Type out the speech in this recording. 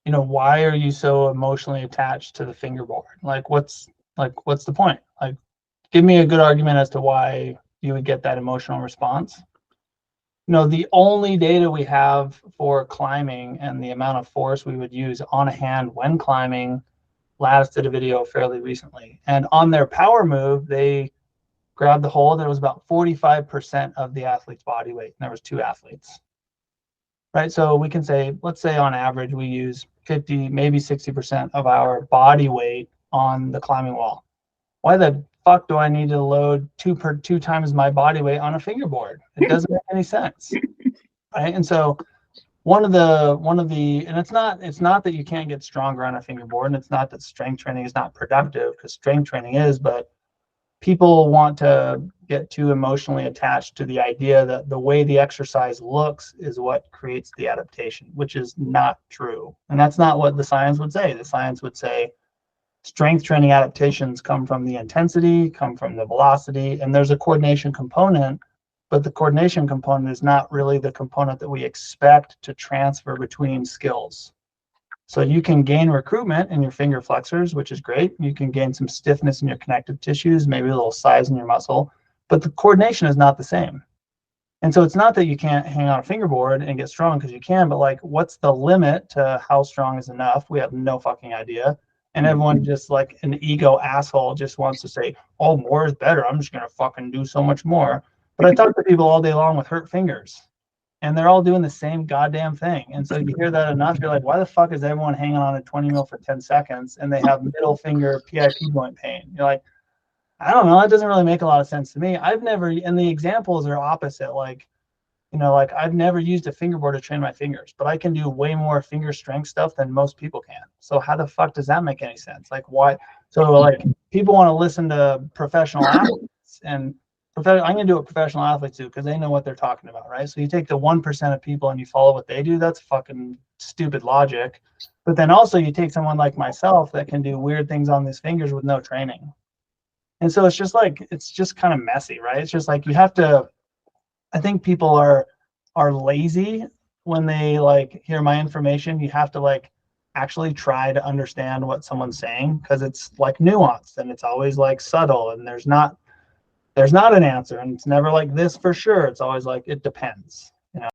why are you so emotionally attached to the fingerboard? What's the point? Like, give me a good argument as to why you would get that emotional response. The only data we have for climbing and the amount of force we would use on a hand when climbing, Lattice did a video fairly recently. And on their power move, they grabbed the hold and it was about 45% of the athlete's body weight. And there was 2 athletes. Right? So we can say, let's say on average, we use 50, maybe 60% of our body weight on the climbing wall. Why the fuck do I need to load two times my body weight on a fingerboard? It doesn't make any sense, right? And so one of the, and it's not that you can't get stronger on a fingerboard, and it's not that strength training is not productive, because strength training is, but people want to get too emotionally attached to the idea that the way the exercise looks is what creates the adaptation, which is not true. And that's not what the science would say. The science would say strength training adaptations come from the intensity, come from the velocity, and there's a coordination component, but the coordination component is not really the component that we expect to transfer between skills. So you can gain recruitment in your finger flexors, which is great. You can gain some stiffness in your connective tissues, maybe a little size in your muscle, but the coordination is not the same. And so it's not that you can't hang on a fingerboard and get strong, because you can, but like, what's the limit to how strong is enough? We have no fucking idea. And everyone just like an ego asshole just wants to say, oh, more is better. I'm just going to fucking do so much more. But I talk to people all day long with hurt fingers, and they're all doing the same goddamn thing. And so you hear that enough, you're like, why the fuck is everyone hanging on a 20 mil for 10 seconds and they have middle finger PIP joint pain? You're like, I don't know. That doesn't really make a lot of sense to me. I've never, and the examples are opposite. Like I've never used a fingerboard to train my fingers, but I can do way more finger strength stuff than most people can. So how the fuck does that make any sense? Like, why? So like, people want to listen to professional athletes, and I'm going to do what professional athletes do, because they know what they're talking about, right? So you take the 1% of people and you follow what they do. That's fucking stupid logic. But then also you take someone like myself that can do weird things on these fingers with no training. And so it's just kind of messy, right? It's just like, you have to, I think people are lazy when they like hear my information. You have to like actually try to understand what someone's saying, because it's like nuanced and it's always like subtle, and there's not an answer, and it's never like this for sure. It's always like, it depends.